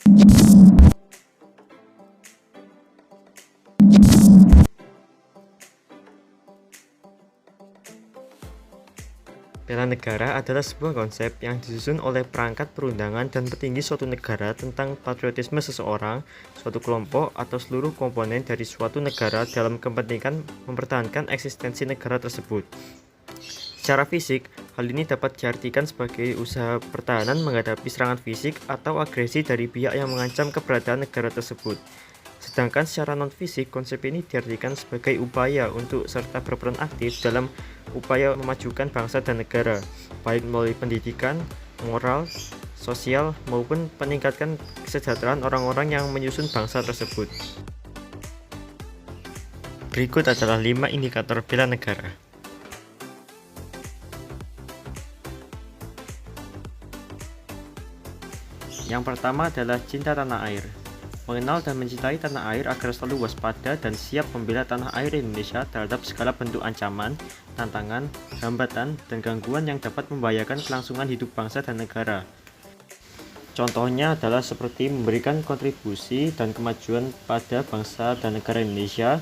Bela negara adalah sebuah konsep yang disusun oleh perangkat perundangan dan petinggi suatu negara tentang patriotisme seseorang, suatu kelompok, atau seluruh komponen dari suatu negara dalam kepentingan mempertahankan eksistensi negara tersebut. Secara fisik, hal ini dapat diartikan sebagai usaha pertahanan menghadapi serangan fisik atau agresi dari pihak yang mengancam keberadaan negara tersebut. Sedangkan secara non-fisik, konsep ini diartikan sebagai upaya untuk serta berperan aktif dalam upaya memajukan bangsa dan negara, baik melalui pendidikan, moral, sosial, maupun peningkatan kesejahteraan orang-orang yang menyusun bangsa tersebut. Berikut adalah 5 indikator bela negara. Yang pertama adalah cinta tanah air. Mengenal dan mencintai tanah air agar selalu waspada dan siap membela tanah air Indonesia terhadap segala bentuk ancaman, tantangan, hambatan, dan gangguan yang dapat membahayakan kelangsungan hidup bangsa dan negara. Contohnya adalah seperti memberikan kontribusi dan kemajuan pada bangsa dan negara Indonesia,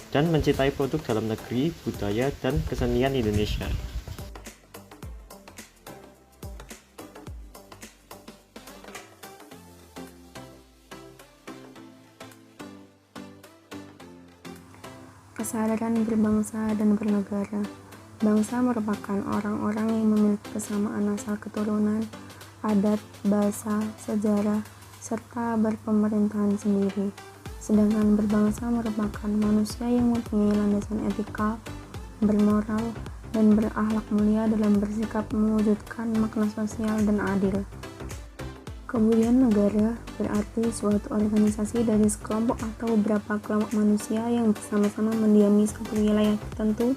dan mencintai produk dalam negeri, budaya, dan kesenian Indonesia. Kesadaran berbangsa dan bernegara. Bangsa merupakan orang-orang yang memiliki kesamaan asal keturunan, adat, bahasa, sejarah, serta berpemerintahan sendiri. Sedangkan berbangsa merupakan manusia yang mempunyai landasan etika, bermoral, dan berakhlak mulia dalam bersikap mewujudkan makna sosial dan adil. Kemudian negara berarti suatu organisasi dari sekelompok atau beberapa kelompok manusia yang bersama-sama mendiami satu wilayah tertentu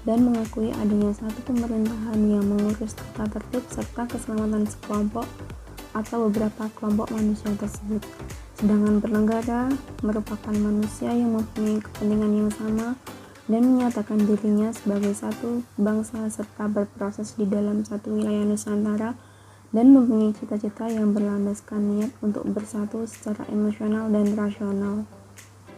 dan mengakui adanya satu pemerintahan yang mengurus tata tertib serta keselamatan sekelompok atau beberapa kelompok manusia tersebut. Sedangkan bernegara merupakan manusia yang mempunyai kepentingan yang sama dan menyatakan dirinya sebagai satu bangsa serta berproses di dalam satu wilayah Nusantara dan mempunyai cita-cita yang berlandaskan niat untuk bersatu secara emosional dan rasional.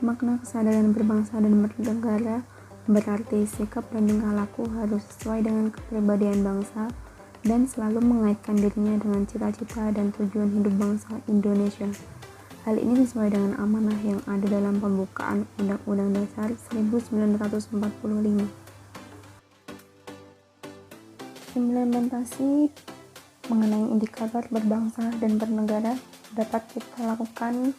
Makna kesadaran berbangsa dan bernegara berarti sikap dan tingkah laku harus sesuai dengan kepribadian bangsa dan selalu mengaitkan dirinya dengan cita-cita dan tujuan hidup bangsa Indonesia. Hal ini sesuai dengan amanah yang ada dalam pembukaan Undang-Undang Dasar 1945. Implementasi mengenai indikator berbangsa dan bernegara dapat kita lakukan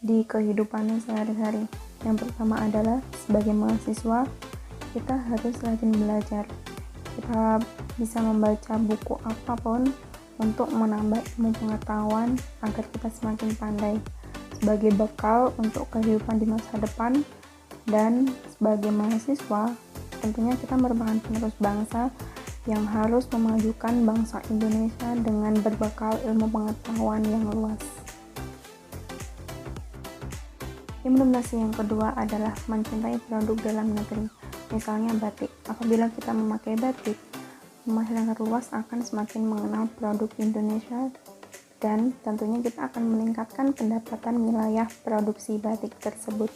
di kehidupan sehari-hari. Yang pertama adalah sebagai mahasiswa, kita harus rajin belajar. Kita bisa membaca buku apapun untuk menambah ilmu pengetahuan agar kita semakin pandai sebagai bekal untuk kehidupan di masa depan. Dan sebagai mahasiswa, tentunya kita merupakan penerus bangsa yang harus memajukan bangsa Indonesia dengan berbekal ilmu pengetahuan yang luas. Implementasi yang kedua adalah mencintai produk dalam negeri, misalnya batik. Apabila kita memakai batik, masyarakat luas akan semakin mengenal produk Indonesia dan tentunya kita akan meningkatkan pendapatan wilayah produksi batik tersebut.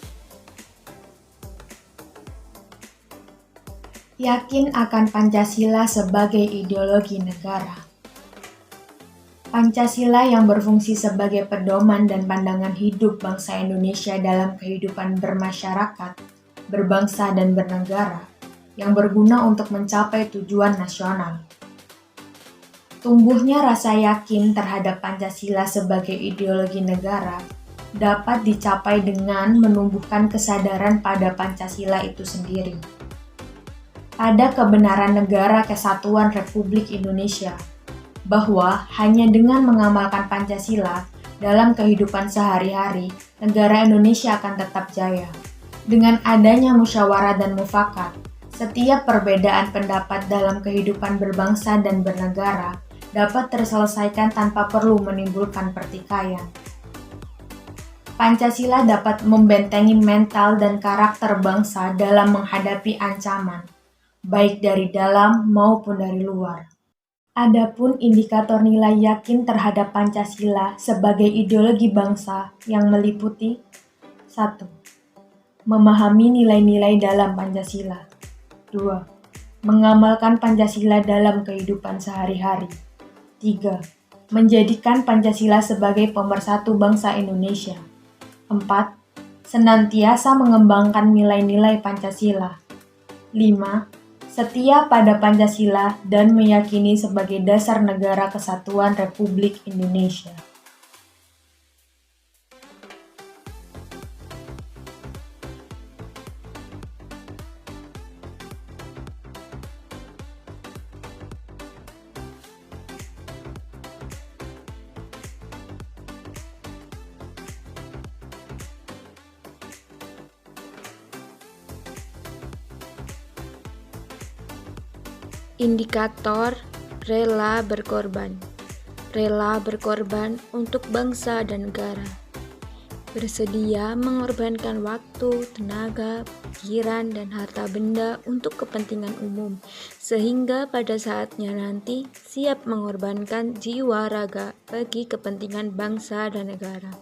Yakin akan Pancasila sebagai ideologi negara. Pancasila yang berfungsi sebagai pedoman dan pandangan hidup bangsa Indonesia dalam kehidupan bermasyarakat, berbangsa dan bernegara, yang berguna untuk mencapai tujuan nasional. Tumbuhnya rasa yakin terhadap Pancasila sebagai ideologi negara dapat dicapai dengan menumbuhkan kesadaran pada Pancasila itu sendiri. Pada kebenaran negara kesatuan Republik Indonesia, bahwa hanya dengan mengamalkan Pancasila dalam kehidupan sehari-hari, negara Indonesia akan tetap jaya. Dengan adanya musyawarah dan mufakat, setiap perbedaan pendapat dalam kehidupan berbangsa dan bernegara dapat terselesaikan tanpa perlu menimbulkan pertikaian. Pancasila dapat membentengi mental dan karakter bangsa dalam menghadapi ancaman, baik dari dalam maupun dari luar. Adapun indikator nilai yakin terhadap Pancasila sebagai ideologi bangsa yang meliputi 1. Memahami nilai-nilai dalam Pancasila. 2. Mengamalkan Pancasila dalam kehidupan sehari-hari. 3. Menjadikan Pancasila sebagai pemersatu bangsa Indonesia. 4. Senantiasa mengembangkan nilai-nilai Pancasila. 5. Setia pada Pancasila dan meyakini sebagai dasar negara kesatuan Republik Indonesia. Indikator rela berkorban. Rela berkorban untuk bangsa dan negara. Bersedia mengorbankan waktu, tenaga, pikiran, dan harta benda untuk kepentingan umum, sehingga pada saatnya nanti siap mengorbankan jiwa raga bagi kepentingan bangsa dan negara.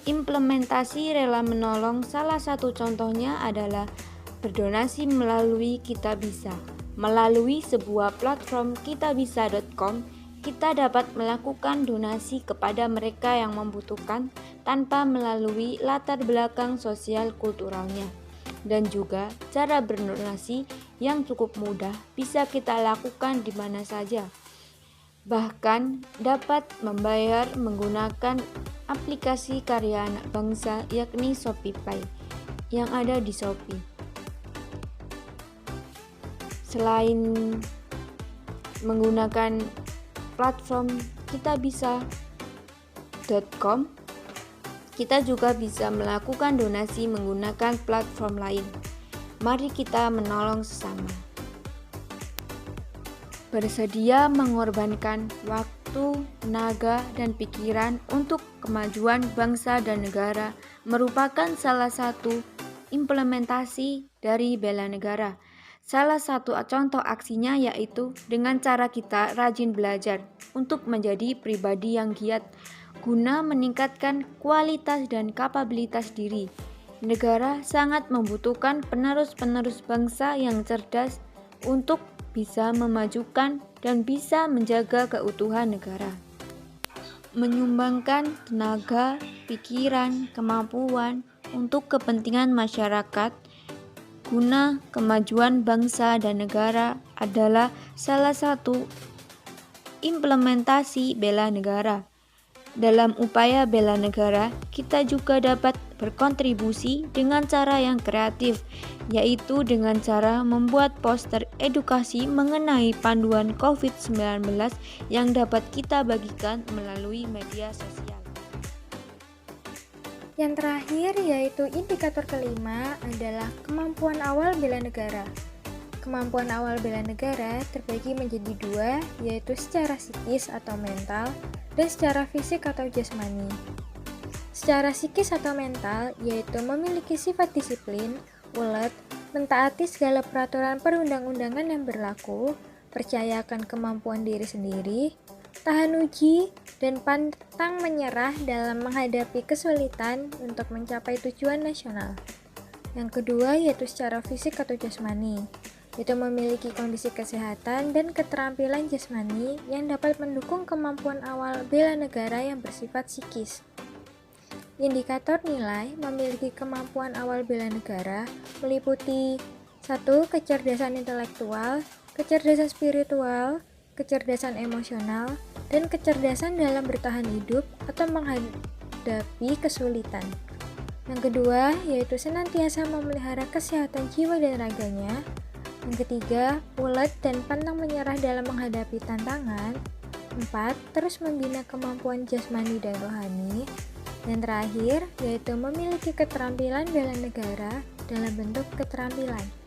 Implementasi rela menolong salah satu contohnya adalah berdonasi melalui Kitabisa. Melalui sebuah platform kitabisa.com, kita dapat melakukan donasi kepada mereka yang membutuhkan tanpa melalui latar belakang sosial kulturalnya. Dan juga cara berdonasi yang cukup mudah bisa kita lakukan di mana saja. Bahkan dapat membayar menggunakan aplikasi karya anak bangsa yakni ShopeePay yang ada di Shopee. Selain menggunakan platform kitabisa.com, kita juga bisa melakukan donasi menggunakan platform lain. Mari kita menolong sesama. Bersedia mengorbankan waktu, tenaga, dan pikiran untuk kemajuan bangsa dan negara merupakan salah satu implementasi dari bela negara. Salah satu contoh aksinya yaitu dengan cara kita rajin belajar untuk menjadi pribadi yang giat guna meningkatkan kualitas dan kapabilitas diri. Negara sangat membutuhkan penerus-penerus bangsa yang cerdas untuk bisa memajukan dan bisa menjaga keutuhan negara. Menyumbangkan tenaga, pikiran, kemampuan untuk kepentingan masyarakat guna kemajuan bangsa dan negara adalah salah satu implementasi bela negara. Dalam upaya bela negara, kita juga dapat berkontribusi dengan cara yang kreatif, yaitu dengan cara membuat poster edukasi mengenai panduan COVID-19 yang dapat kita bagikan melalui media sosial. Yang terakhir yaitu indikator kelima adalah kemampuan awal bela negara. Kemampuan awal bela negara terbagi menjadi dua, yaitu secara psikis atau mental dan secara fisik atau jasmani. Secara psikis atau mental yaitu memiliki sifat disiplin, ulet, mentaati segala peraturan perundang-undangan yang berlaku, percaya akan kemampuan diri sendiri, tahan uji, dan pantang menyerah dalam menghadapi kesulitan untuk mencapai tujuan nasional. Yang kedua yaitu secara fisik atau jasmani, yaitu memiliki kondisi kesehatan dan keterampilan jasmani yang dapat mendukung kemampuan awal bela negara yang bersifat psikis. Indikator nilai memiliki kemampuan awal bela negara meliputi 1. Kecerdasan intelektual, kecerdasan spiritual, kecerdasan emosional, dan kecerdasan dalam bertahan hidup atau menghadapi kesulitan. Yang kedua, yaitu senantiasa memelihara kesehatan jiwa dan raganya. Yang ketiga, ulet dan pantang menyerah dalam menghadapi tantangan. 4. Terus membina kemampuan jasmani dan rohani. Dan terakhir, yaitu memiliki keterampilan bela negara dalam bentuk keterampilan.